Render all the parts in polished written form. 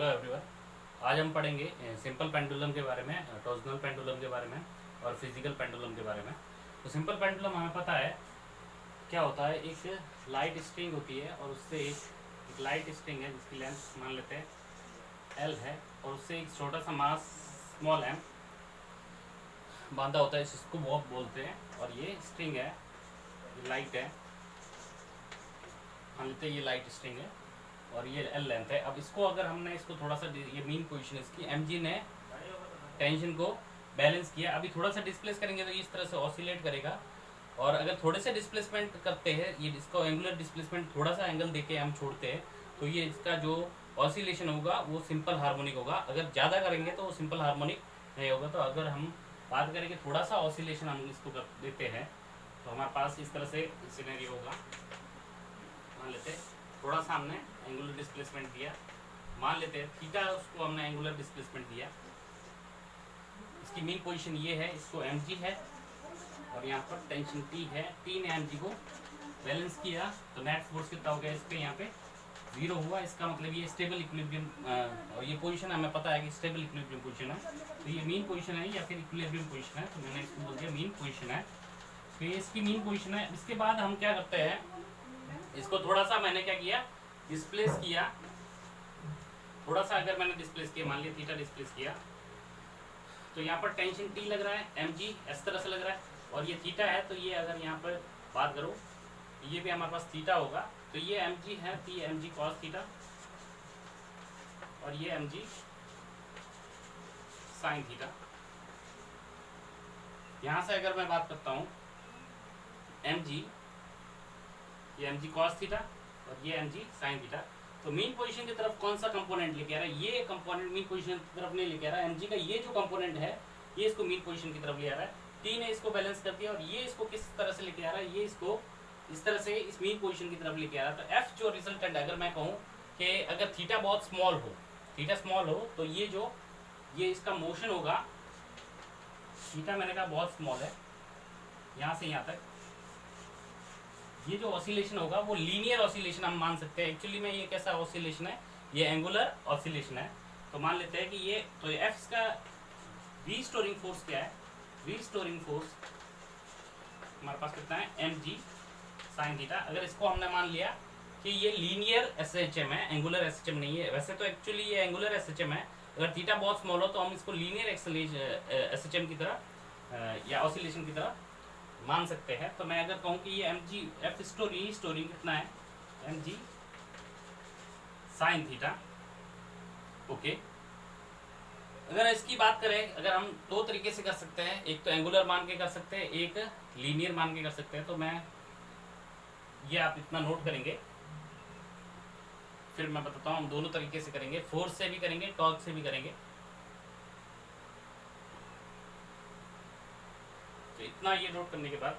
Hello everyone. आज हम पढ़ेंगे सिंपल पेंडुलम के बारे में, टॉर्जनल पेंडुलम के बारे में और फिजिकल पेंडुलम के बारे में। तो सिंपल पेंडुलम हमें पता है क्या होता है। एक लाइट स्ट्रिंग होती है और उससे एक लाइट स्ट्रिंग है जिसकी लेंथ मान लेते हैं L है, और उससे एक छोटा सा मास स्मॉल m बांधा होता है, इसको वॉक बोलते हैं। और ये स्ट्रिंग है, ये लाइट है, मान लेते हैं ये लाइट स्ट्रिंग है और ये L लेंथ है। अब इसको अगर हमने इसको थोड़ा सा, ये मेन पोजीशन इसकी, mg ने टेंशन को बैलेंस किया। अभी थोड़ा सा डिस्प्लेस करेंगे तो इस तरह से ऑसिलेट करेगा, और अगर थोड़े से डिस्प्लेसमेंट करते हैं, ये इसको एंगुलर डिस्प्लेसमेंट थोड़ा सा एंगल देके हम छोड़ते हैं, तो ये इसका जो ऑसिलेशन होगा वो सिंपल हार्मोनिक होगा। अगर ज़्यादा करेंगे तो वो सिंपल हार्मोनिक नहीं होगा। तो अगर हम बात करें कि थोड़ा सा ऑसिलेशन हम इसको कर देते हैं तो हमारे पास इस तरह से सिनेरियो होगा। मान लेते हैं थोड़ा सा हमने एंगुलर डिस्प्लेसमेंट दिया, मान लेते हैं थीटा, उसको हमने एंगुलर डिस्प्लेसमेंट दिया। इसकी मेन पोजीशन ये है, इसको mg है और यहाँ पर टेंशन T है। T ने mg को बैलेंस किया तो नेट फोर्स कितना हो गया इस पे, यहाँ पे 0 हुआ। इसका मतलब ये स्टेबल इक्विलिब्रियम, और ये पोजीशन हमें पता है कि स्टेबल इक्विलिब्रियम पोजीशन है, तो ये मेन पोजीशन है या फिर इक्विलिब्रियम पोजीशन है, तो मैंने इसको बोल दिया मेन पोजीशन है। तो ये इसकी मेन पोजीशन है। इसके बाद हम क्या करते हैं, इसको थोड़ा सा मैंने क्या किया, डिस्प्लेस किया। थोड़ा सा अगर मैंने डिस्प्लेस किया, मान लिया थीटा डिस्प्लेस किया, तो यहाँ पर टेंशन T लग रहा है, mg इस तरह से लग रहा है, और ये थीटा है। तो ये अगर यहाँ पर बात करो, ये भी हमारे पास थीटा होगा, तो ये mg है, तो ये mg cos थीटा और ये mg sin थीटा। यहाँ से अगर मैं बात करता हूँ mg, ये mg cos थीटा और ये mg sin थीटा, तो मेन पोजीशन की तरफ कौन सा कंपोनेंट लेके आ रहा है, ये कंपोनेंट मेन पोजीशन की तरफ नहीं लेके आ रहा है। mg का ये जो कंपोनेंट है ये इसको मेन पोजीशन की तरफ ले आ रहा है। T ने इसको बैलेंस कर दिया और ये इसको किस तरह से लेके आ रहा है, ये इसको इस तरह से इस मेन पोजीशन की तरफ लेके आ रहा है। तो F जो रिजल्टेंट, अगर मैं कहूँ कि अगर थीटा बहुत स्मॉल हो, थीटा स्मॉल हो, तो ये जो ये इसका मोशन होगा, थीटा मैंने कहा बहुत स्मॉल है, यहाँ से यहाँ तक ये जो ऑसिलेशन होगा वो लीनियर ऑसिलेशन हम मान सकते हैं। एक्चुअली में ये कैसा ऑसिलेशन है, ये एंगुलर ऑसिलेशन है। तो मान लेते हैं कि ये, तो एफ का रीस्टोरिंग फोर्स क्या है, रीस्टोरिंग फोर्स हमारे पास कितना है, mg sin थीटा। अगर इसको हमने मान लिया कि ये लीनियर SHM है, एंगुलर SHM नहीं है। वैसे तो एक्चुअली ये एंगुलर SHM है, अगर थीटा बहुत स्मॉल हो तो हम इसको लीनियर SHM की तरह या ऑसिलेशन की तरह मान सकते हैं। तो मैं अगर कहूँ कि ये mg f स्टोरिंग कितना है, mg sin थीटा, ओके। अगर इसकी बात करें, अगर हम दो तरीके से कर सकते हैं, एक तो एंगुलर मान के कर सकते हैं, एक लीनियर मान के कर सकते हैं। तो मैं ये आप इतना नोट करेंगे, फिर मैं बताता हूँ हम दोनों तरीके से करेंगे, फोर्स से भी करेंगे, टॉर्क से भी करेंगे। तो इतना ये नोट करने के बाद,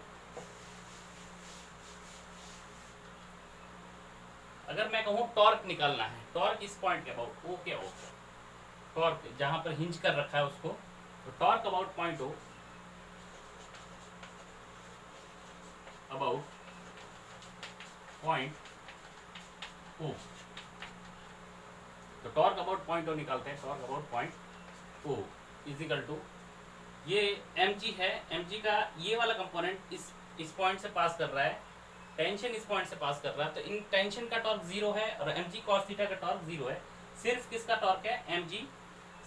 अगर मैं कहूँ टॉर्क निकालना है, टॉर्क इस पॉइंट के अबाउट ओ क्या हो, टॉर्क जहां पर हिंज कर रखा है उसको, तो torque about point O, about point O, तो टॉर्क अबाउट पॉइंट ओ निकालते हैं। Torque about point O is equal to, ये mg है, mg का ये वाला कंपोनेंट इस पॉइंट से पास कर रहा है, टेंशन इस पॉइंट से पास कर रहा है, तो इन टेंशन का टॉर्क 0 है और mg cos थीटा का टॉर्क 0 है। सिर्फ किसका टॉर्क है, mg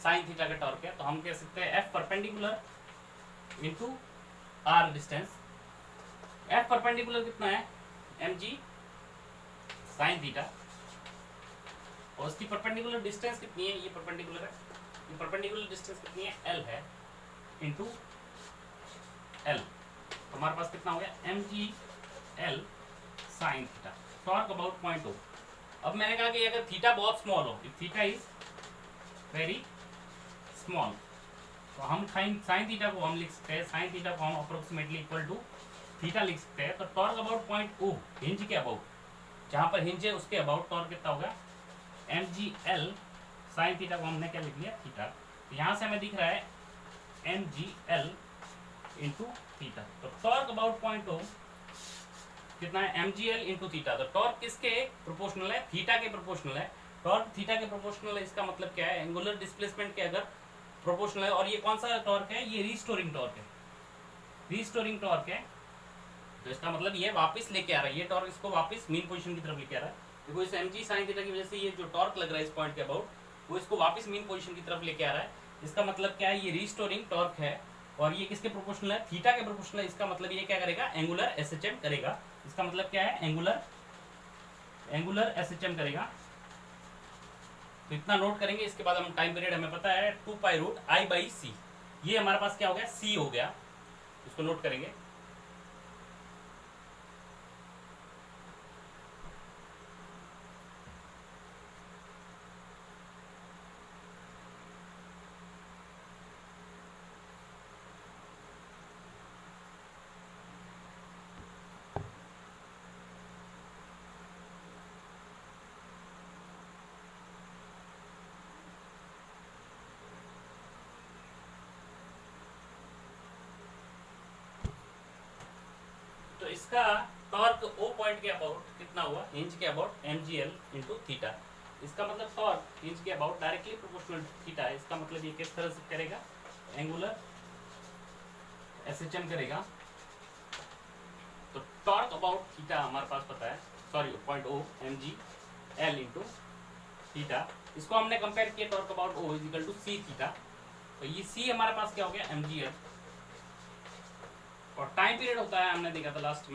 sin थीटा का टॉर्क है। तो हम कह सकते हैं F perpendicular into r distance. F perpendicular कितना है, mg sin थीटा, और उसकी परपेंडिकुलर डिस्टेंस कितनी है, ये परपेंडिकुलर है, ये परपेंडिकुलर डिस्टेंस कितनी है, L है, इंटू L। तो हमारे पास कितना हो गया, mg L sin theta, torque about point O. अब मैंने कहा कि अगर थीटा बहुत स्मॉल हो, if theta is very small, तो हम साइन थीटा को हम लिख सकते हैं, साइन थीटा को हम अप्रोक्सीमेटली इक्वल टू थीटा लिख सकते हैं। तो torque about point O, hinge के अबाउट, जहां पर हिंज है उसके अबाउट टॉर्क कितना होगा, mg L sin थीटा को हमने क्या लिख लिया, थीटा। तो यहाँ से हमें दिख रहा है mg L इंटू थीटा। तो टॉर्क अबाउट पॉइंट ओ कितना है, mg L इंटू थीटा। तो टॉर्क किसके प्रोपोर्शनल है, थीटा के प्रोपोर्शनल है। टॉर्क थीटा के प्रोपोर्शनल है, इसका मतलब क्या है, एंगुलर डिस्प्लेसमेंट के अगर प्रोपोर्शनल है। और ये कौन सा टॉर्क है, ये रीस्टोरिंग टॉर्क है, रीस्टोरिंग टॉर्क है। तो इसका मतलब ये वापस लेके आ रहा है, ये टॉर्क इसको वापस मीन पोजीशन की तरफ लेके आ रहा है। देखो इस mg sin थीटा की वजह से ये जो टॉर्क लग रहा है इस पॉइंट के अबाउट, वो इसको वापस मीन पोजीशन की तरफ लेके आ रहा है। इसका मतलब क्या है, ये रीस्टोरिंग टॉर्क है। और ये किसके प्रोपोर्शनल है, थीटा के प्रोपोर्शनल है। इसका मतलब ये क्या करेगा, एंगुलर एसएचएम करेगा। इसका मतलब क्या है, एंगुलर एसएचएम करेगा। तो इतना नोट करेंगे। इसके बाद हम टाइम पीरियड हमें पता है 2π√I/c, ये हमारे पास क्या हो गया, c हो गया। इसको नोट करेंगे। तो इसका टॉर्क O पॉइंट के अबाउट कितना हुआ, इंच के अबाउट mgl इंटू थीटा। इसका मतलब टॉर्क इंच के अबाउट डायरेक्टली प्रोपोर्शनल थीटा है। इसका मतलब ये किस तरह से करेगा, एंगुलर एसएचएम करेगा। तो टॉर्क अबाउट थीटा हमारे पास पता है, sorry point O mgl into theta. इसको हमने कंपेयर किया torque about O is equal to c theta. तो ये c हमारे पास क्या हो गया, mgl। और टाइम पीरियड होता है, हमने देखा था लास्ट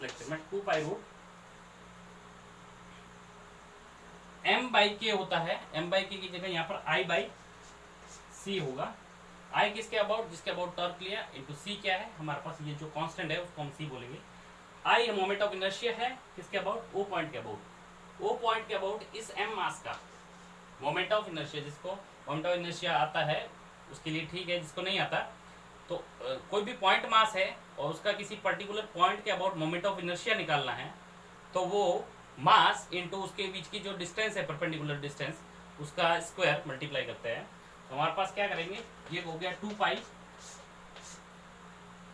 लेक्चर में 2π√m/k होता है। m/k की जगह यहाँ पर I/c होगा। I किसके अबाउट, जिसके अबाउट टॉर्क लिया, इंटू c क्या है हमारे पास, ये जो कांस्टेंट है उसको हम c बोलेंगे। I मोमेंट ऑफ इनर्शिया है किसके अबाउट, O पॉइंट के अबाउट। O पॉइंट के अबाउट इस m मास का मोमेंट ऑफ इनर्शिया, जिसको मोमेंट ऑफ इनर्शिया आता है उसके लिए ठीक है, जिसको नहीं आता तो कोई भी पॉइंट मास है और उसका किसी पर्टिकुलर पॉइंट के अबाउट मोमेंट ऑफ इनर्शिया निकालना है, तो वो मास इनटू उसके बीच की जो डिस्टेंस है, परपेंडिकुलर डिस्टेंस, उसका स्क्वायर मल्टीप्लाई करते हैं। तो हमारे पास क्या करेंगे, ये हो गया 2π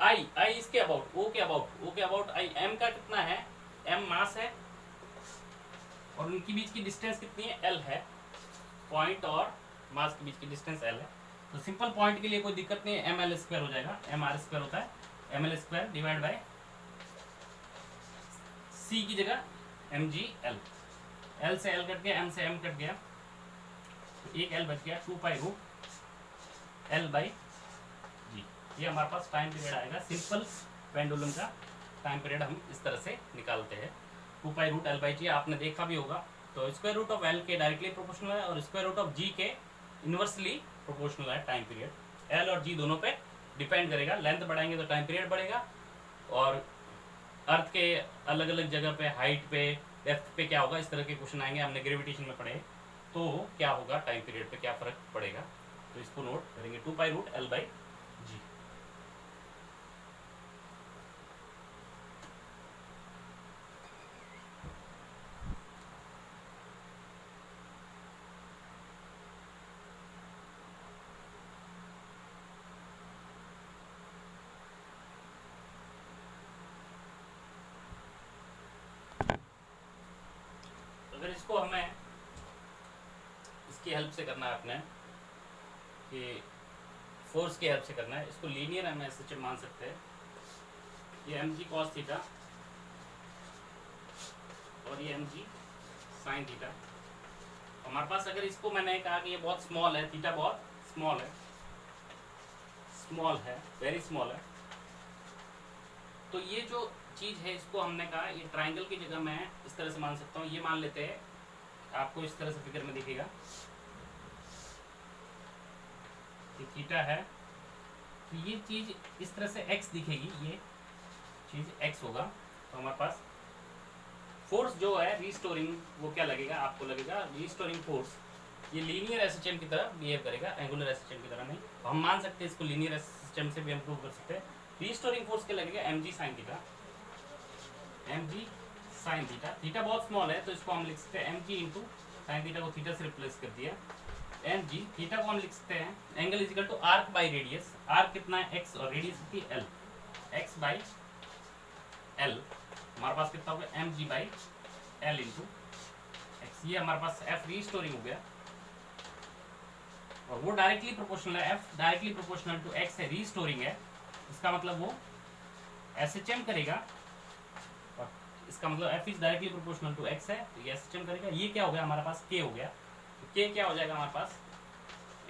I इसके अबाउट, O के अबाउट I, m का कितना है, m मास है और उनके बीच की डिस्टेंस कितनी है, l है। पॉइंट और मास के बीच की डिस्टेंस l है। तो सिंपल पॉइंट के लिए कोई दिक्कत नहीं है, ml² हो जाएगा, mr² होता है, ml² डिवाइड बाय c की जगह mgl। l से l कट गया, m से m कट गया, तो एक l बच गया, 2π√l/g। ये हमारे पास टाइम पीरियड आएगा। सिंपल पेंडुलम का टाइम पीरियड हम इस तरह से निकालते हैं। 2π√l/g आपने देखा भी होगा। तो स्क्वायर रूट ऑफ l के डायरेक्टली प्रोपोर्शनल है और स्क्वायर रूट ऑफ g के इनवर्सली प्रोपोर्शनल है टाइम पीरियड। l और g दोनों पे डिपेंड करेगा। लेंथ बढ़ाएंगे तो टाइम पीरियड बढ़ेगा, और अर्थ के अलग अलग जगह पे, हाइट पे, डेप्थ पे क्या होगा, इस तरह के क्वेश्चन आएंगे, हमने ग्रेविटेशन में पढ़े, तो क्या होगा टाइम पीरियड पे क्या फर्क पड़ेगा। तो इसको नोट करेंगे 2π√l/g। अगर इसको हमें इसकी हेल्प से करना है अपने, कि फोर्स की हेल्प से करना है, इसको लीनियर हम ऐसे मान सकते हैं। ये mg cos थीटा और ये mg sin थीटा। हमारे पास अगर इसको मैंने कहा कि ये बहुत स्मॉल है, थीटा बहुत स्मॉल है, वेरी स्मॉल है, तो ये जो चीज़ है इसको हमने कहा ये ट्राइंगल की जगह मैं इस तरह से मान सकता हूँ। ये मान लेते हैं, आपको इस तरह से फिगर में दिखेगा कि थीटा है, तो ये चीज़ इस तरह से x दिखेगी, ये चीज़ x होगा। तो हमारे पास फोर्स जो है रीस्टोरिंग, वो क्या लगेगा, आपको लगेगा रीस्टोरिंग फोर्स ये लीनियर एसएचएम की तरह बिहेव करेगा, एंगुलर एसएचएम की तरह नहीं। तो हम मान सकते हैं इसको लीनियर एसएचएम से भी हम प्रूव कर सकते हैं। रीस्टोरिंग फोर्स क्या लगेगा, mg sin theta, mg sin theta. Theta बहुत स्मॉल है तो इसको हम लिख सकते हैं mg इंटू साइन थीटा को थीटा से रिप्लेस कर दिया, mg थीटा को हम लिख सकते हैं angle is equal to arc by radius. Arc कितना है, x, और रेडियस कितनी है, l, x बाई l। हमारे पास कितना होगा, mg by l into x। ये हमारे पास एफ रीस्टोरिंग हो गया, और वो डायरेक्टली प्रोपोर्शनल है, F directly proportional to X है, रीस्टोरिंग है, इसका मतलब वो एसएचएम करेगा, और इसका मतलब F is directly proportional to X है, तो ये एसएचएम करेगा। ये क्या हो गया हमारे पास, के हो गया, तो के क्या हो जाएगा हमारे पास,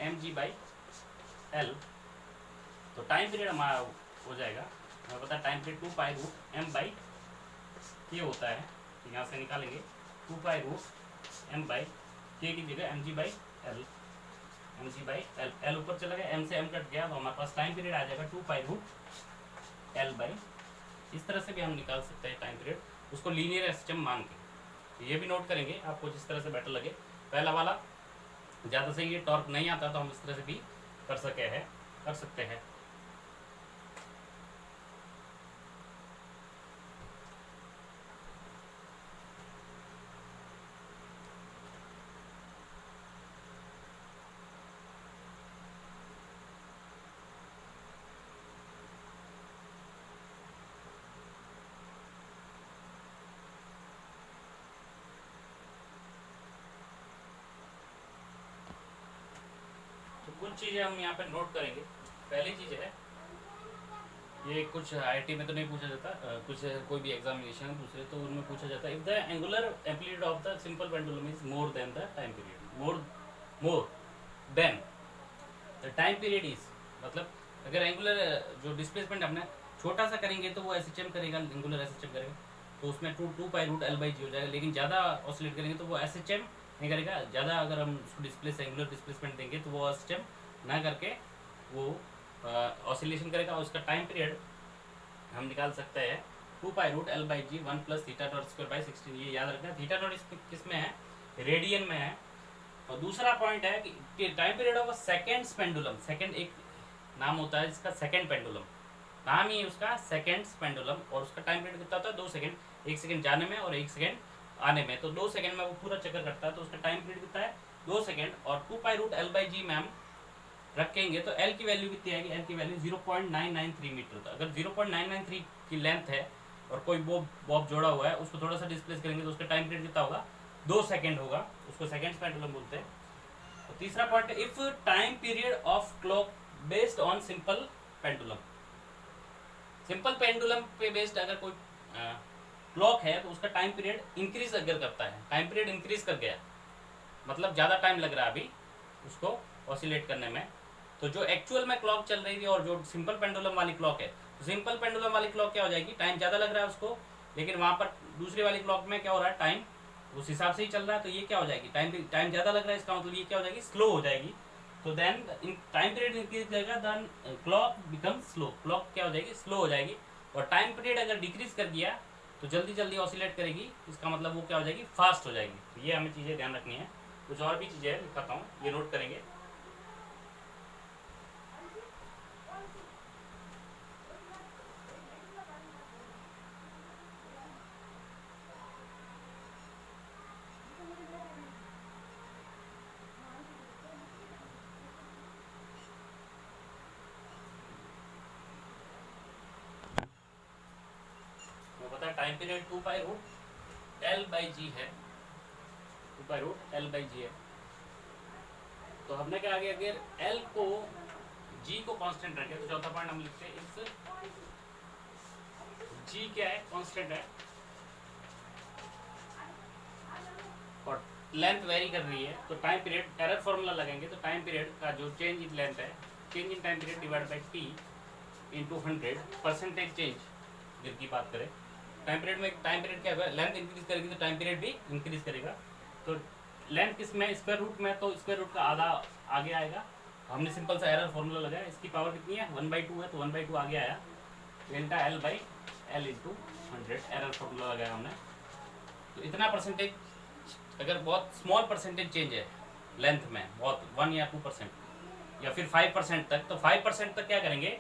एम जी बाई एल। तो टाइम पीरियड हमारा हो जाएगा, हमें पता है time period 2 pi root M by K होता है, तो यहाँ से निकालेंगे 2 pi root M by K की जगह M G by L, M G by L, L ऊपर चला गया, एम से एम कट गया, तो हमारे पास टाइम पीरियड आ जाएगा 2 पाई रूट एल बाई। इस तरह से भी हम निकाल सकते हैं टाइम पीरियड, उसको लीनियर एसएचएम मान के। तो ये भी नोट करेंगे, आपको जिस तरह से बेटर लगे। पहला वाला ज़्यादा सही है, टॉर्क नहीं आता तो हम इस तरह से भी कर सकते हैं। कुछ चीज़ें हम यहाँ पे नोट करेंगे। पहली चीज़ है, ये कुछ आईआईटी में तो नहीं पूछा जाता, कुछ कोई भी एग्जामिनेशन दूसरे तो उनमें पूछा जाता है, if the angular amplitude of the simple pendulum is more than the time period, more than the time period is, मतलब अगर एंगुलर जो डिस्प्लेसमेंट अपने छोटा सा करेंगे तो वो एसएचएम करेगा, एंगुलर एसएचएम करेगा, तो उसमें 2 पाई रूट एल बाई जी हो जाएगा। लेकिन ज़्यादा ऑसिलेट करेंगे तो वो एसएचएम नहीं करेगा, ज़्यादा अगर हम उसको डिस्प्लेस एंगुलर डिस्प्लेसमेंट देंगे तो वो एसएचएम ना करके वो ऑसिलेशन करेगा, और उसका टाइम पीरियड हम निकाल सकते हैं 2 pi root L by G 1 plus theta dot square by 16। ये याद रखना, थीटा डॉट किस में है, रेडियन में है। और दूसरा पॉइंट है कि time period of seconds pendulum, second एक नाम होता है जिसका सेकेंड पेंडुलम, नाम ही उसका सेकेंड्स पेंडुलम, और उसका टाइम पीरियड कितना होता है 2 सेकेंड, 1 सेकेंड जाने में और 1 सेकेंड आने में, तो 2 सेकेंड में वो पूरा चक्कर करता है, तो उसका टाइम पीरियड कितना है 2 सेकेंड। और 2 पाई रूट एल बाई जी में हम रखेंगे तो एल की वैल्यू कितनी आएगी, एल की वैल्यू 0.993 मीटर होता है। अगर 0.993 की लेंथ है और कोई बॉब जोड़ा हुआ है, उसको थोड़ा सा डिस्प्लेस करेंगे तो उसका टाइम पीरियड कितना होगा, 2 सेकेंड होगा, उसको सेकेंड्स पेंडुलम बोलते हैं। तो तीसरा पॉइंट है, if time period of clock based on simple pendulum, simple pendulum पे बेस्ड अगर कोई क्लॉक है तो उसका टाइम पीरियड इंक्रीज अगर करता है, टाइम पीरियड इंक्रीज कर गया, मतलब ज़्यादा टाइम लग रहा है अभी उसको ऑसिलेट करने में, तो जो एक्चुअल में क्लॉक चल रही थी और जो सिंपल पेंडुलम वाली क्लॉक है, तो सिंपल पेंडुलम वाली क्लॉक क्या हो जाएगी, टाइम ज़्यादा लग रहा है उसको, लेकिन वहाँ पर दूसरी वाली क्लॉक में क्या हो रहा है, टाइम उस हिसाब से ही चल रहा है, तो ये क्या हो जाएगी, टाइम ज़्यादा लग रहा है, इसका मतलब ये क्या हो जाएगी, स्लो हो जाएगी। तो देन टाइम पीरियड इंक्रीज करेगा, then clock become slow, clock क्या हो जाएगी, स्लो हो जाएगी। और टाइम पीरियड अगर डिक्रीज कर दिया तो जल्दी जल्दी ऑसिलेट करेगी, इसका मतलब वो क्या हो जाएगी, फास्ट हो जाएगी। तो ये हमें चीज़ें ध्यान रखनी है। कुछ और भी चीज़ें दिखाता हूँ, ये नोट करेंगे। पता है time period 2 pi root L by G है, 2 pi root L by G है। तो हमने क्या आगे अगर एल को जी को कांस्टेंट रखे तो चौथा पॉइंट हम लिखते हैं, इस जी क्या है, कांस्टेंट है, और लेंथ वेरी कर रही है, तो टाइम पीरियड एरर फॉर्मूला लगेंगे, तो टाइम पीरियड का जो चेंज इन लेंथ है, change in time period divide by T into 100 percentage change की बात करें, टाइम पीरियड में टाइम पीरियड क्या होगा, लेंथ इंक्रीज करेगी तो टाइम पीरियड भी इंक्रीज करेगा। तो लेंथ किस में, स्क्वायर रूट में, तो स्क्वायर रूट का आधा आगे आएगा। हमने सिंपल सा एरर फॉर्मूला लगाया, इसकी पावर कितनी है 1/2 है, तो 1/2 आगे आया, delta L by L into 100 error formula लगाया हमने। तो इतना परसेंटेज, अगर बहुत स्मॉल परसेंटेज चेंज है लेंथ में, बहुत 1 या 2% या फिर 5% तक, तो 5% तक क्या करेंगे,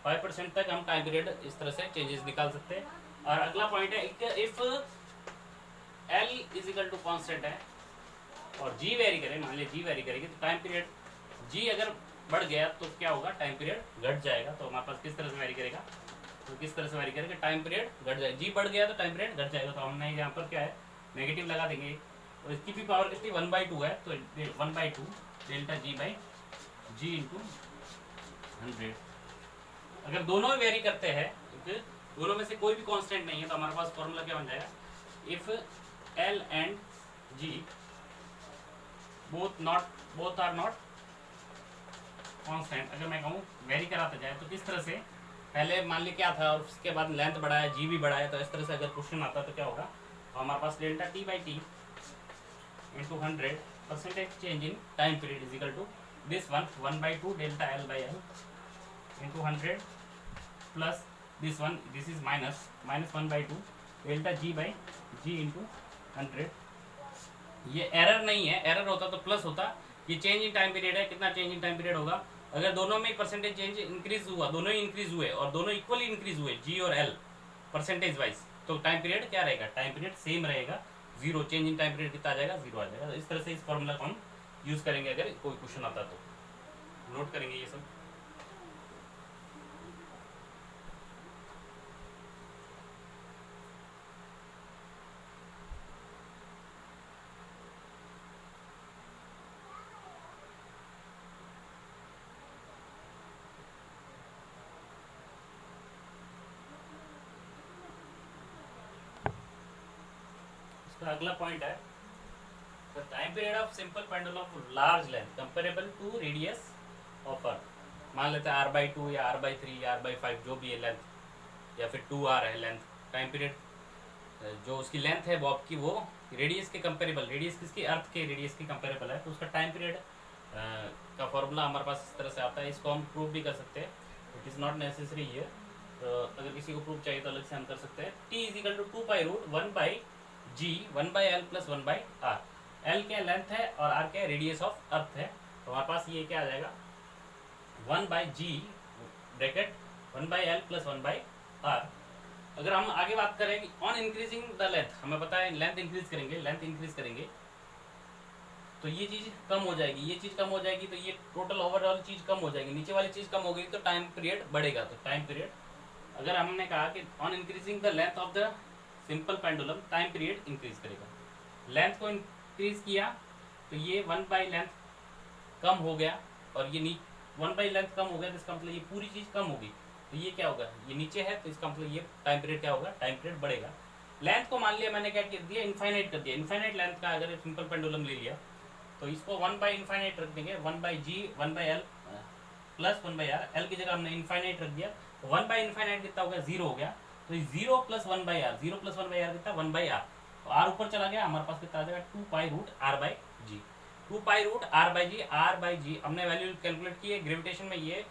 5% तक हम टाइम पीरियड इस तरह से चेंजेस निकाल सकते हैं। और अगला पॉइंट है, if L is equal to constant है और जी वेरी करे, मान लीजिए जी वेरी करेगी, तो टाइम पीरियड जी अगर बढ़ गया तो क्या होगा, टाइम पीरियड घट जाएगा। तो हमारे पास किस तरह से वेरी करेगा, तो किस तरह से वेरी करेगा, टाइम पीरियड घट जाएगा, जी बढ़ गया तो टाइम पीरियड घट जाएगा। तो हमने यहाँ पर क्या है, नेगेटिव लगा देंगे, तो इसकी भी पावर कितनी 1/2 है, तो 1/2 delta G by G into 100। अगर दोनों वेरी करते हैं, दोनों में से कोई भी कांस्टेंट नहीं है, तो हमारे पास फॉर्मूला क्या बन जाएगा, if L and G both are not constant, अगर मैं कहूँ वेरी कराते जाए तो किस तरह से, पहले मान ली क्या था और उसके बाद लेंथ बढ़ाया, जी भी बढ़ाया, तो इस तरह से अगर क्वेश्चन आता तो क्या होगा, तो हमारे पास delta T by T into 100 percentage change in time period is equal to this 1/2 delta L by L into 100 plus this one, this is minus 1/2 delta G by G into 100। ये error नहीं है, error होता तो plus होता, ये change in time period है, कितना change in time period होगा, अगर दोनों में परसेंटेज चेंज इंक्रीज हुआ, दोनों ही इंक्रीज हुए और दोनों इक्वली इंक्रीज हुए जी और एल परसेंटेज वाइज, तो टाइम पीरियड क्या रहेगा, टाइम पीरियड सेम रहेगा, zero, change in time period कितना आ जाएगा, जीरो आ जाएगा। तो इस तरह से इस फॉर्मूला को हम यूज करेंगे, अगर कोई क्वेश्चन आता तो नोट करेंगे ये सब। अगला पॉइंट है the time period of simple pendulum of large length comparable to radius of earth. मान लेते हैं r/2 या r/3 या r/5 जो भी है लेंथ, या फिर 2r है लेंथ, टाइम पीरियड जो उसकी लेंथ है वो आपकी वो रेडियस के कंपेरेबल, रेडियस किसकी, अर्थ के रेडियस की कंपेरेबल है, तो उसका टाइम पीरियड का फॉर्मूला हमारे पास इस तरह से आता है। इसको हम प्रूव भी कर सकते हैं, it is not necessary here, अगर किसी को प्रूफ चाहिए तो अलग से हम कर सकते हैं। t is equal to 2π√1/g 1/l plus 1/r। l क्या लेंथ है और r क्या रेडियस ऑफ अर्थ है, तो हमारे पास ये क्या आ जाएगा 1/g bracket 1/l plus 1/r। अगर हम आगे बात करें ऑन इंक्रीजिंग द लेंथ, हमें पता है लेंथ इंक्रीज करेंगे, लेंथ इंक्रीज करेंगे तो ये चीज कम हो जाएगी, ये चीज कम हो जाएगी, तो ये टोटल ओवरऑल चीज कम हो जाएगी, नीचे वाली चीज कम हो गई तो टाइम पीरियड बढ़ेगा। तो टाइम पीरियड अगर हमने कहा कि on increasing the length of the simple pendulum time period increase करेगा, लेंथ को इंक्रीज किया तो ये 1/लेंथ कम हो गया, और ये 1/लेंथ कम हो गया तो इसका मतलब ये पूरी चीज कम होगी, तो ये क्या होगा, ये नीचे है तो इसका मतलब ये टाइम पीरियड क्या होगा, टाइम पीरियड बढ़ेगा। लेंथ को मान लिया मैंने क्या कर दिया, इनफाइनाइट कर दिया, इनफाइनाइट लेंथ का अगर सिंपल पेंडुलम ले लिया तो इसको 1/इनफाइनाइट रख देंगे, 1/g 1/l plus 1/r, l की जगह हमने इनफाइनाइट रख दिया, 1/इनफाइनाइट कितना हो गया, 0 हो गया, तो 0 प्लस 1/r, 0 प्लस 1/r कितना 1/r, तो r ऊपर चला गया, हमारे पास कितना आ जाएगा 2π√r/g, 2π√r/g, r/g हमने वैल्यू कैलकुलेट की है ग्रेविटेशन में, ये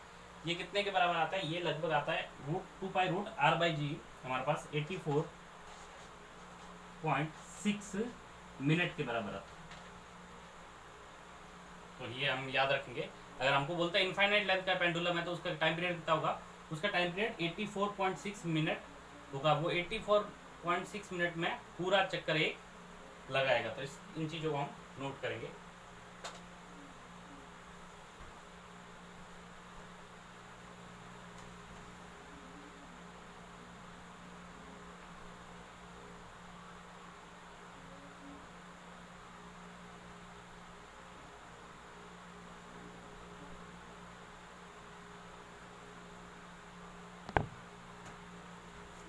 कितने के बराबर आता है, ये लगभग आता है 2π√r/g हमारे पास 84.6 मिनट के बराबर आता है। तो ये हम याद रखेंगे, अगर हमको बोलता है इनफाइनाइट लेंथ का पेंडुलम है तो उसका टाइम पीरियड कितना होगा, उसका टाइम पीरियड 84.6 मिनट होगा, वो 84.6 मिनट में पूरा चक्कर एक लगाएगा। तो इन चीज़ों को हम नोट करेंगे।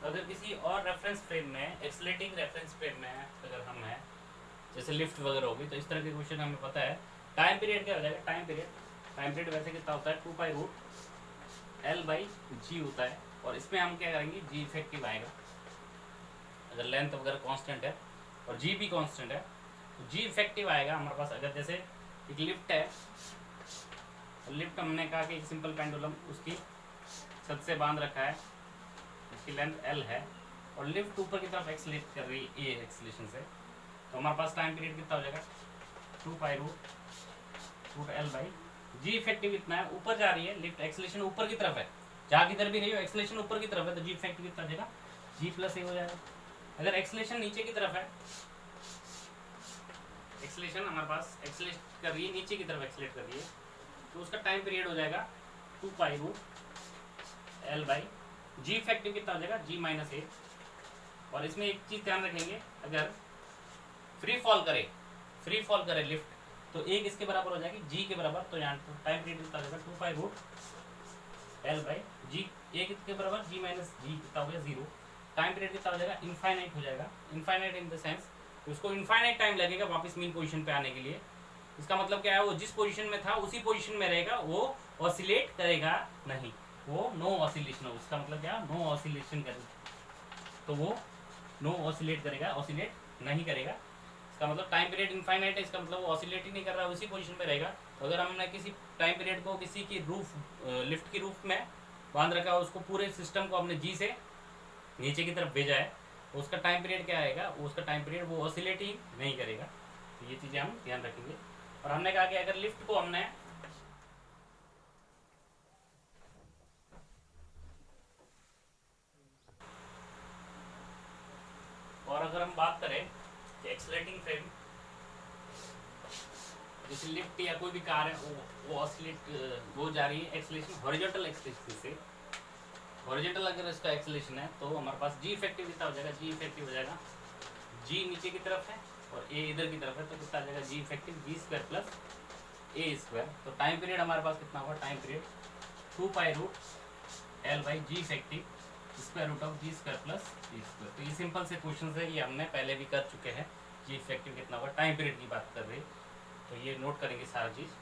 अगर किसी और रेफरेंस फ्रेम में, एक्सलेटिंग रेफरेंस फ्रेम में अगर हम हैं, जैसे लिफ्ट वगैरह होगी, तो इस तरह के क्वेश्चन हमें पता है टाइम पीरियड क्या हो जाएगा, टाइम पीरियड वैसे कितना होता है 2π√l/g होता है, और इसमें हम क्या करेंगे g इफेक्टिव आएगा, अगर लेंथ वगैरह कांस्टेंट है और g भी कांस्टेंट है तो g इफेक्टिव आएगा हमारे पास। अगर जैसे एक लिफ्ट है, लिफ्ट हमने कहा कि एक सिंपल पेंडुलम उसकी छत से बांध रखा है, उसकी लेंथ l है और लिफ्ट ऊपर की तरफ एक्सलेट कर रही है a एक्सलेशन से, तो हमारे पास टाइम पीरियड कितना हो जाएगा 2π√l/g इफेक्टिव कितना है, ऊपर जा रही है लिफ्ट, एक्सलेशन ऊपर की तरफ है, जहाँ किधर भी रही हो एक्सलेशन ऊपर की तरफ है, तो g इफेक्टिव कितना जाएगा g + a हो जाएगा। अगर एक्सलेशन नीचे की तरफ है, एक्सलेशन हमारे पास एक्सलेट कर रही है, नीचे की तरफ एक्सलेट कर रही है, तो उसका टाइम पीरियड हो जाएगा 2π√l/g इफेक्टिव कितना हो जाएगा g - a। और इसमें एक चीज ध्यान रखेंगे, अगर फ्री फॉल करे फ्री फॉल करे लिफ्ट तो एक इसके बराबर हो जाएगी जी के बराबर, तो यहाँ टाइम पीरियड कितना हो जाएगा 2 पाई रूट एल बाई जी, एक के बराबर जी माइनस जी कितना हो गया 0। टाइम पीरियड कितना हो जाएगा इनफाइनाइट हो जाएगा, इनफाइनाइट इन द सेंस उसको इनफाइनाइट टाइम लगेगा वापस मीन पोजीशन पे आने के लिए। इसका मतलब क्या है, वो जिस पोजीशन में था उसी पोजीशन में रहेगा, वो ऑसिलेट करेगा नहीं, वो नो ऑसिलेशन हो। उसका मतलब क्या, नो ऑसिलेशन करेगा, तो वो नो ऑसिलेट करेगा, ऑसिलेट नहीं करेगा। इसका मतलब टाइम पीरियड इनफाइनाइट है, इसका मतलब वो ऑसिलेट ही नहीं कर रहा, उसी पोजीशन में रहेगा। तो अगर हमने किसी टाइम पीरियड को किसी की रूफ लिफ्ट की रूफ में बांध रखा, उसको पूरे सिस्टम को हमने जी से नीचे की तरफ भेजा है, तो उसका टाइम पीरियड क्या आएगा, उसका टाइम पीरियड वो ऑसिलेट ही नहीं करेगा। तो ये चीज़ें हम ध्यान रखेंगे। और हमने कहा कि अगर लिफ्ट को हमने और अगर हम बात करें कि एक्सलेटिंग फ्रेम, जैसे लिफ्ट या कोई भी कार है वो ऑसिलेट वो जा रही है एक्सलेशन हॉरिजॉन्टल एक्सलेशन से। हॉरिजॉन्टल अगर इसका एक्सलेशन है तो हमारे पास जी इफेक्टिव कितना हो जाएगा, जी इफेक्टिव हो जाएगा जी नीचे की तरफ है और ए इधर की तरफ है, तो कितना आ जाएगा G effective G square plus A square. तो टाइम पीरियड हमारे पास कितना होगा, time period 2 pi root L by G effective square root of G square plus G square. तो ये सिंपल से क्वेश्चन है, ये हमने पहले भी कर चुके हैं। जी इफेक्टिव कितना होगा, टाइम पीरियड की बात कर रहे हैं, तो ये नोट करेंगे सारा चीज़।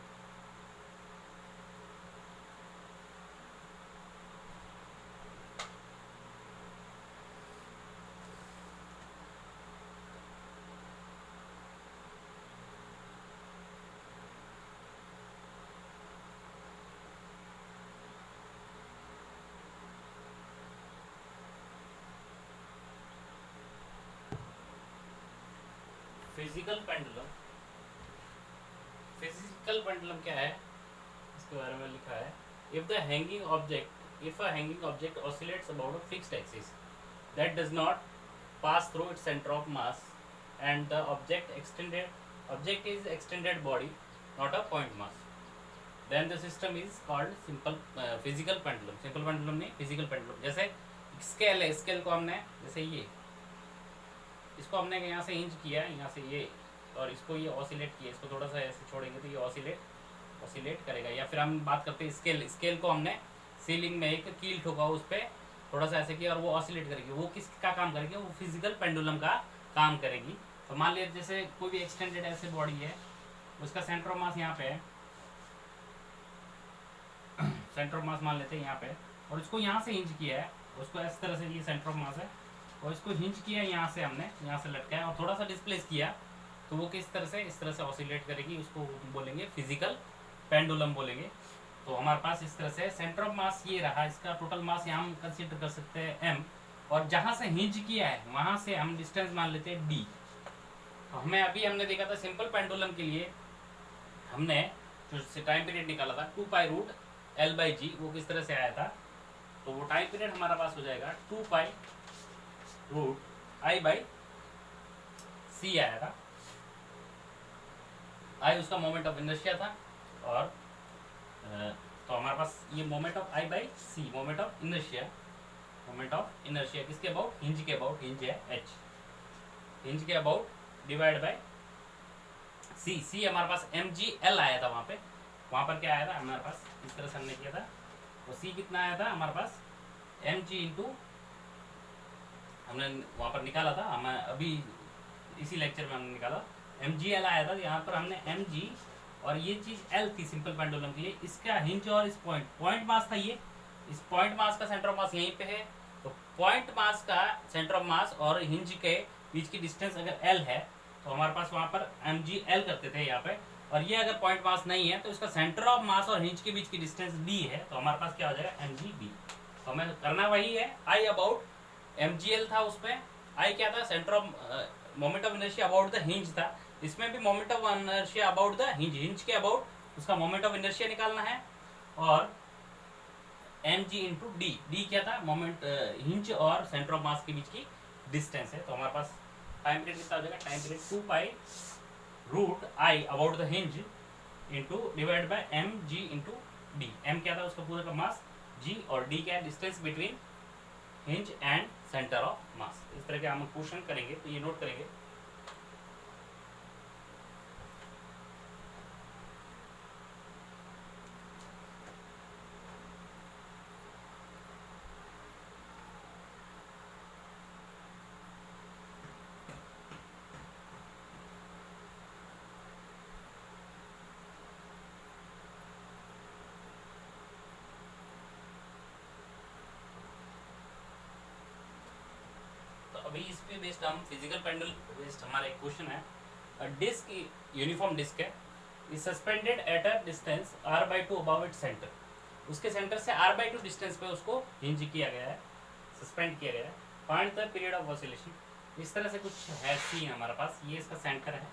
फिजिकल पेंडुलम, फिजिकल पेंडुलम क्या है, इसके बारे में लिखा है, if the hanging object, if a hanging object oscillates about a fixed axis that does not pass through its center of mass and the object is extended body, not a point mass, then the system is called simple physical pendulum। simple pendulum नहीं, physical pendulum। जैसे scale है, scale को हमने जैसे ये इसको हमने यहाँ से हिंज किया, यहाँ से ये, और इसको ये ऑसिलेट किया, इसको थोड़ा सा ऐसे छोड़ेंगे तो ये ऑसिलेट करेगा। या फिर हम बात करते हैं स्केल, स्केल को हमने सीलिंग में एक कील ठोका, उस पर थोड़ा सा ऐसे किया और वो ऑसिलेट करेगी। वो किसका काम करेगी, वो फिजिकल पेंडुलम का काम करेगी। तो मान लीजिए जैसे कोई भी एक्सटेंडेड ऐसे बॉडी है, उसका सेंटर ऑफ मास यहाँ पे है, सेंटर ऑफ मास मान लेते हैं यहाँ पे, और इसको यहाँ से हिंज किया है, उसको इस तरह से, ये सेंटर ऑफ मास है, और इसको हिंज किया यहाँ से, हमने यहाँ से लटकाया और थोड़ा सा डिस्प्लेस किया, तो वो किस तरह से, इस तरह से ऑसिलेट करेगी। उसको बोलेंगे फिजिकल पेंडुलम बोलेंगे। तो हमारे पास इस तरह से सेंटर ऑफ मास ये रहा, इसका टोटल मास यहाँ हम कंसीडर कर सकते हैं m, और जहाँ से हिंज किया है वहाँ से हम डिस्टेंस मान लेते हैं d। तो हमने देखा था सिंपल पेंडुलम के लिए हमने जो टाइम पीरियड निकाला था 2 पाई रूट एल बाई जी, वो किस तरह से आया था, तो वो टाइम पीरियड हमारा पास हो जाएगा 2 पाई रूट आई बाई सी आया था। आई उसका मोमेंट ऑफ इनर्शिया था, और तो हमारे पास ये moment of I by C, moment of inertia किसके अबाउट, हिंज के अबाउट, हिंज है एच, हिंज के अबाउट डिवाइड बाय सी हमारे पास एम जी एल आया था। वहाँ पर क्या आया था हमारे पास, इस तरह से हमने किया था, तो सी कितना आया था हमारे पास एम जी इंटू, हमने वहाँ पर निकाला था, हम अभी इसी लेक्चर में हमने निकाला एम जी एल आया था। यहाँ पर हमने एम जी और ये चीज़ एल थी सिंपल पेंडुलम के लिए, इसका हिंज और इस पॉइंट मास था, ये इस पॉइंट मास का सेंटर ऑफ मास यहीं पे है, तो पॉइंट मास का सेंटर ऑफ मास और हिंज के बीच की डिस्टेंस अगर एल है तो हमारे पास वहाँ पर एम जी एल करते थे यहाँ पे, और ये अगर पॉइंट मास नहीं है तो इसका सेंटर ऑफ मास और हिंज के बीच की डिस्टेंस डी है, तो हमारे पास क्या हो जाएगा एम जी डी। तो हमें करना वही है, I about M G L था, उस पर आई क्या था, centre of moment of inertia about the hinge था, इसमें भी moment of inertia about the hinge, hinge के अबाउट उसका मोमेंट ऑफ इनर्शिया निकालना है, और M G into D, D क्या था, मोमेंट हिंज और सेंटर ऑफ मास के बीच की डिस्टेंस है। तो हमारे पास टाइम पीरियड कितना हो जाएगा, time period 2 pi root I about the hinge into divide by M G into D. M क्या था उसका पूरा का मास, जी, और डी क्या है distance between hinge and centre of मास। इस तरह के हम क्वेश्चन करेंगे, तो ये नोट करेंगे। अभी इस पे बेस्ड हम फिजिकल पेंडुलम बेस्ड हमारा एक क्वेश्चन है। डिस्क यूनिफॉर्म डिस्क है, is suspended at a distance r/2 above its centre. उसके सेंटर से r/2 डिस्टेंस पे उसको हिंज किया गया है, सस्पेंड किया गया है। Find the period of oscillation. इस तरह से कुछ है सीन हमारे पास, ये इसका सेंटर है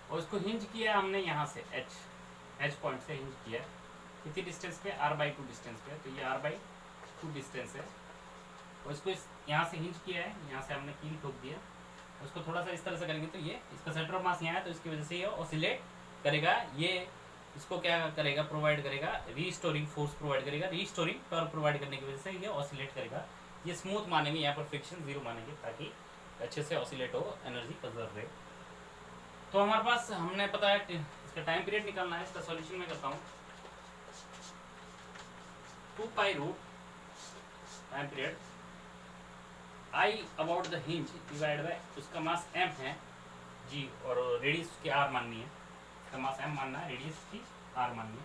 और इसको हिंज किया हमने यहाँ से एच पॉइंट से हिंज किया। कितनी डिस्टेंस पे? r/2 डिस्टेंस पे। तो ये r/2 डिस्टेंस है और इसको यहाँ से हिंज किया है, यहाँ से हमने कील ठोक दिया। उसको थोड़ा सा इस तरह से करेंगे तो ये इसका सेंटर ऑफ मास यहाँ है, तो इसकी वजह से ये ऑसिलेट करेगा। ये इसको क्या करेगा? प्रोवाइड करेगा रीस्टोरिंग फोर्स, प्रोवाइड करेगा रीस्टोरिंग टॉर्क प्रोवाइड करने की वजह से ये ऑसिलेट करेगा। ये स्मूथ मानेंगे, यहाँ पर फ्रिक्शन 0 मानेंगे ताकि अच्छे से ऑसिलेट हो, एनर्जी कंजर्व रहे। तो हमारे पास हमने पता है इसका टाइम पीरियड निकालना है। इसका सॉल्यूशन मैं करता हूँ। 2π root time period I about the hinge divide by उसका मास m है g और रेडियस की r माननी है। इसका मास m मानना है, रेडियस की r माननी है।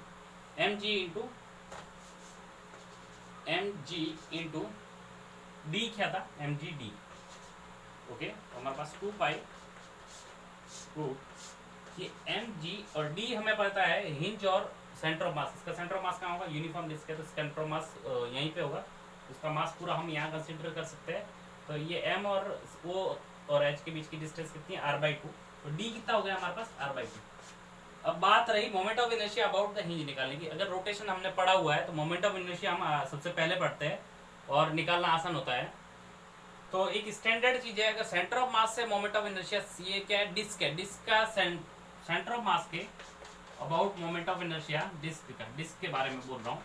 mg इंटू d क्या था? mgd। ओके, तो हमारे पास 2π रूट ये mg और d हमें पता है हिंज और सेंटर ऑफ मास। इसका सेंटर ऑफ मास कहाँ होगा? यूनिफॉर्म डिस्क है तो सेंटर ऑफ मास यहीं पे होगा। इसका मास पूरा हम यहाँ कंसिडर कर सकते हैं। तो ये m और o और h के बीच की डिस्टेंस कितनी है? r/2। तो d कितना हो गया हमारे पास? r/2। अब बात रही moment of inertia about the hinge निकालने की। अगर रोटेशन हमने पढ़ा हुआ है तो मोमेंट ऑफ इनर्शिया हम सबसे पहले पढ़ते हैं और निकालना आसान होता है। तो एक स्टैंडर्ड चीज है, अगर सेंटर ऑफ मास से मोमेंट ऑफ इनर्शिया, ये क्या है? डिस्क है। डिस्क का सेंटर ऑफ मास के about moment of inertia, disc के बारे में बोल रहा हूँ,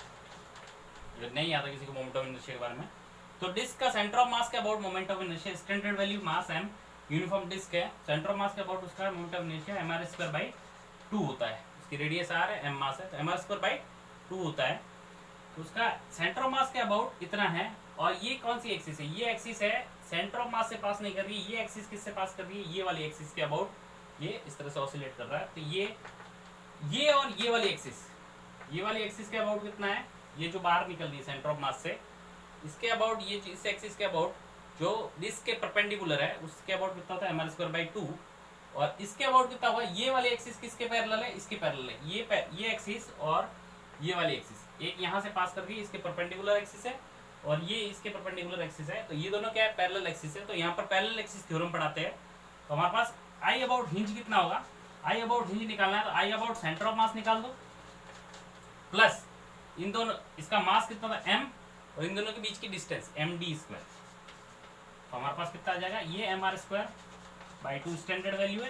नहीं आता किसी को मोमेंट ऑफ इनर्शिया के बारे में। तो डिस्क का सेंटर ऑफ मास के about moment of inertia, standard value mass m, uniform disc है, सेंटर ऑफ मास के अबाउट उसका मोमेंट ऑफ इनर्शिया mr²/2 होता है। उसकी रेडियस r है, m मास है, तो mr²/2 होता है। तो उसका सेंटर ऑफ मास के अबाउट इतना है। और ये कौन सी एक्सिस है? ये एक्सिस है सेंटर ऑफ मास से पास नहीं कर रही। ये एक्सिस किससे पास कर रही है? ये वाली एक्सिस के अबाउट ये इस तरह से ऑसिलेट कर रहा है। तो ये और ये वाली एक्सिस के अबाउट कितना है? ये जो बाहर निकल रही है सेंटर ऑफ मास से, इसके अबाउट, ये इस एक्सिस के अबाउट जो डिस्क के परपेंडिकुलर है उसके अबाउट कितना होता है? mr²/2। और इसके अबाउट कितना होगा? ये वाली एक्सिस किसके पैरेलल है? इसके पैरेलल है। ये एक्सिस और ये वाली एक्सिस एक यहाँ से पास कर रही है, इसके परपेंडिकुलर एक्सिस है और ये इसके परपेंडिकुलर एक्सिस है। तो ये दोनों क्या है? पैरेलल एक्सिस है। तो यहाँ पर पैरेलल एक्सिस थ्योरम पढ़ाते हैं। तो हमारे पास I अबाउट हिंज कितना होगा? I अबाउट हिंज निकालना है तो I अबाउट सेंटर ऑफ मास निकाल दो, प्लस इन दोनों, इसका मास कितना था? m, और इन दोनों के बीच की डिस्टेंस md²। तो हमारे पास कितना आ जाएगा? ये mr²/2 स्टैंडर्ड वैल्यू है,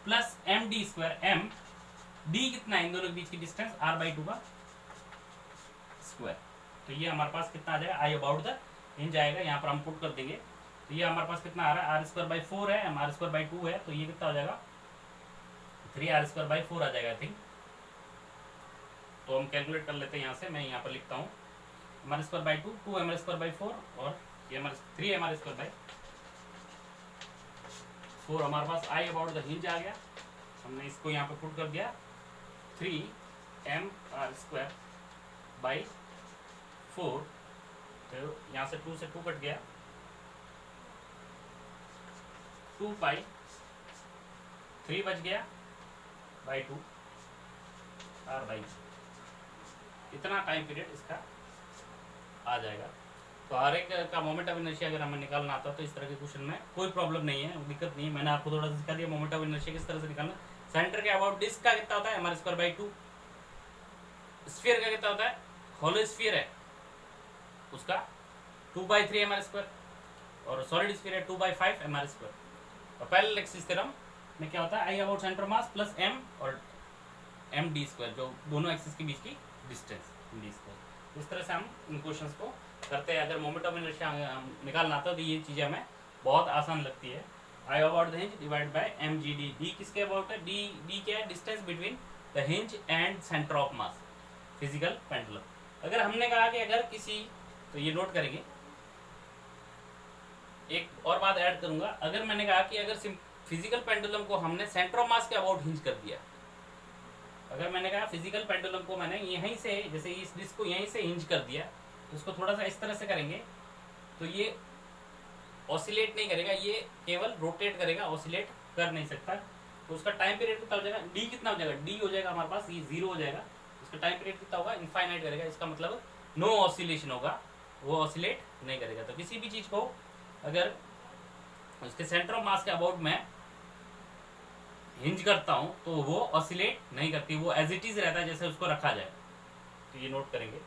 प्लस md², m d कितना है? इन दोनों के बीच की डिस्टेंस r/2 का स्क्वायर। तो ये हमारे पास कितना आ जाएगा? I अबाउट द हिंज आएगा, यहाँ पर हम पुट कर देंगे। तो ये हमारे पास कितना आ रहा है? r²/4 है, mr²/2 है, तो ये कितना हो जाएगा? 3r²/4 आ जाएगा आई थिंक। तो हम कैलकुलेट कर लेते हैं यहाँ से, मैं यहाँ पर लिखता हूँ mr²/2, 2mr²/4 और ये 3mr²/4 हमारे पास I अबाउट द हिंज आ गया। हमने इसको यहाँ पे पुट कर दिया, 3mr²/4। तो यहाँ से 2 से 2 कट गया, 2π, 3 बच गया बाई 2 r/2। इतना टाइम पीरियड इसका आ जाएगा। तो हर एक का मोमेंट ऑफ इनर्शिया अगर हमें निकालना आता तो इस तरह के क्वेश्चन में कोई प्रॉब्लम नहीं है, दिक्कत नहीं है। मैंने आपको थोड़ा सा सिखा दिया मोमेंट ऑफ इनर्शिया किस तरह से निकालना। सेंटर के अबाउट डिस्क का कितना होता है? mr²/2। स्फीयर का कितना होता है? होलो स्फीयर है उसका 2/3 mr², और सॉलिड स्फीयर है 2/5 mr²। और पैरेलल एक्सिस थ्योरम में क्या होता है? I about centre mass plus m और md², जो दोनों एक्सिस के बीच की डिस्टेंस d²। इस तरह से हम इन क्वेश्चंस को करते हैं। अगर मोमेंट ऑफ इनर्शिया निकालना आता है तो ये चीज़ें हमें बहुत आसान लगती है। I about the hinge divide bye mgd। d किसके अबाउट है? d क्या है? Distance between the hinge and centre of mass, physical pendulum. अगर हमने कहा कि अगर किसी, तो ये नोट करेंगे, एक और बात ऐड करूंगा। अगर मैंने कहा कि अगर फिजिकल पेंडुलम को हमने सेंटर ऑफ मास के अबाउट हिंज कर दिया, अगर मैंने कहा फिजिकल पेंडुलम को मैंने यहीं से, जैसे इस डिस्क को यहीं से हिंज कर दिया, तो इसको थोड़ा सा इस तरह से करेंगे तो ये ऑसिलेट नहीं करेगा, ये केवल रोटेट करेगा, ऑसिलेट कर नहीं सकता। तो उसका टाइम पीरियड कितना हो जाएगा, डी कितना हो जाएगा, डी हो जाएगा हमारे पास, ये 0 हो जाएगा। उसका टाइम पीरियड कितना होगा, इनफाइनाइट करेगा। इसका मतलब नो ऑसिलेशन होगा, वो ऑसिलेट नहीं करेगा। तो किसी भी चीज़ को अगर उसके सेंटर ऑफ मास के अबाउट में हिंज करता हूँ तो वो ऑसिलेट नहीं करती, वो एज इट इज रहता है जैसे उसको रखा जाए। तो ये नोट करेंगे।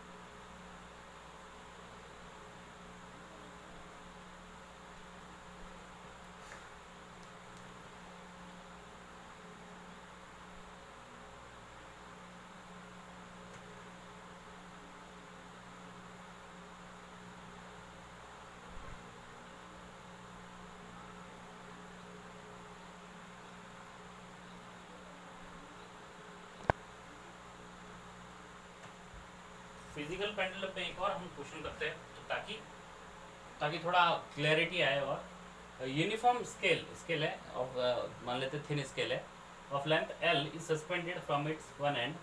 फिजिकल पेंडुलम पे एक और हम क्वेश्चन करते हैं, तो ताकि थोड़ा क्लैरिटी आए। और यूनिफॉर्म स्केल है ऑफ, मान लेते थिन स्केल है, of length L is suspended from its one and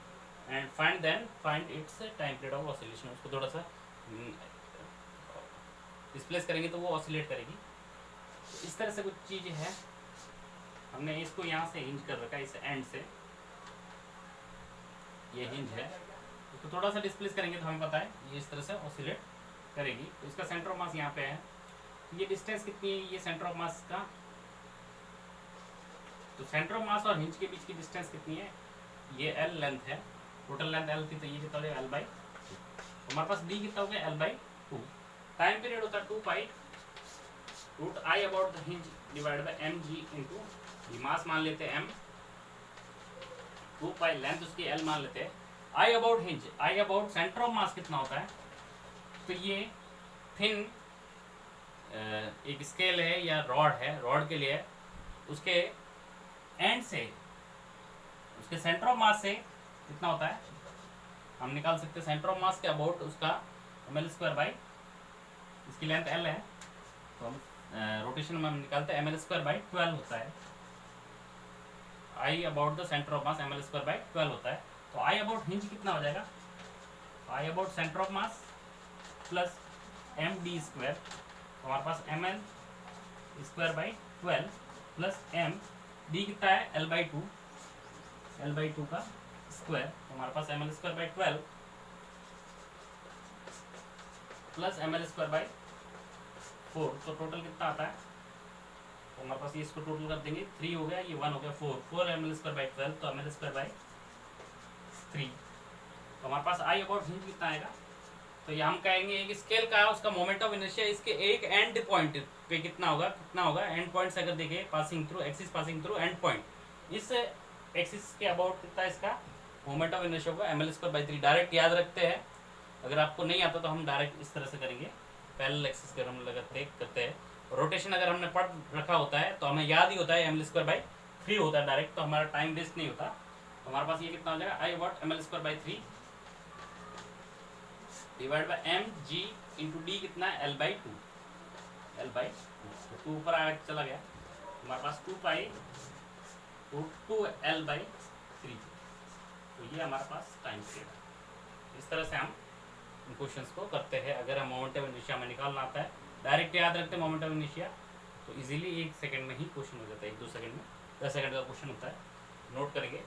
and find its time period of oscillation. उसको थोड़ा सा डिस्प्लेस करेंगे तो वो ऑसिलेट करेगी। तो इस तरह से कुछ चीज़ है, हमने इसको यहाँ से हिंज कर रखा है, इस एंड से ये हिंज है। तो थोड़ा सा डिस्प्लेस करेंगे तो हमें पता है ये इस तरह से ऑसिलेट करेगी। तो इसका सेंटर ऑफ मास यहाँ पे है। ये डिस्टेंस कितनी है, ये सेंटर ऑफ मास का, तो सेंटर ऑफ मास और हिंज के बीच की डिस्टेंस कितनी है, ये एल लेंथ है, टोटल लेंथ एल थी, तो ये कितना हो जाएगा एल बाई। हमारे पास डी कितना हो गया एल बाई 2। टाइम पीरियड होता है 2 pi root I about the hinge divide by M G into mass मान लेते हैं एम, 2 पाई लेंथ उसकी एल मान लेते हैं। I about hinge, I about centre of mass कितना होता है, तो ये थिन एक स्केल है या रॉड है, रॉड के लिए उसके एंड से उसके सेंटर ऑफ मास से कितना होता है हम निकाल सकते हैं। सेंटर ऑफ मास के अबाउट उसका ml स्क्वायर बाई, इसकी लेंथ l है तो हम रोटेशन में हम निकालते हैं ml स्क्वायर बाई 12 होता है। I about the centre of mass ml square by 12 होता है। तो आई अबाउट हिंज कितना हो जाएगा, I about centre of mass plus M D square, तो हमारे पास M L square by 12 plus M D कितना है एल बाई 2, एल बाई 2 का स्क्वायर, तो हमारे पास M L square by 12 plus M L square by 4, तो टोटल कितना आता है, तो हमारे पास ये इसको टोटल कर देंगे, 3 हो गया, ये 1 हो गया, 4 एम एल स्क्वायर बाई 12, तो एम एल स्क्वायर बाई 3, तो हमारे पास आई अबाउट हिंज कितना आएगा। तो ये हम कहेंगे एक स्केल का है, उसका मोमेंट ऑफ इनर्शिया इसके एक एंड पॉइंट पे कितना होगा एंड पॉइंट से अगर देखें passing through axis passing through and point, इस एक्सिस के अबाउट कितना इसका मोमेंट ऑफ इनर्शिया होगा ml स्क्वायर बाई 3। डायरेक्ट याद रखते हैं, अगर आपको नहीं आता तो हम डायरेक्ट इस तरह से करेंगे, पैरेलल एक्सिस अगर हम लगाते करते हैं, रोटेशन अगर हमने पढ़ रखा होता है तो हमें याद ही होता है ml स्क्वायर बाई 3 होता है डायरेक्ट, तो हमारा टाइम वेस्ट नहीं होता। तो हमारे पास ये कितना हो जाएगा I about ml square by 3 divide by M G into D कितना है एल बाई 2, एल बाई 2 ऊपर आया चला गया, हमारे पास 2 पाई रूट 2 एल बाई 3, तो ये हमारे पास टाइम पीरियड। इस तरह से हम इन क्वेश्चंस को करते हैं। अगर हम मोमेंट ऑफ इनर्शिया में निकालना आता है, डायरेक्ट याद रखते हैं मोमेंट ऑफ इनर्शिया, तो इजीली 1 सेकंड में ही क्वेश्चन हो जाता है, 1-2 सेकंड में, 10 सेकंड का क्वेश्चन होता है, नोट करेंगे।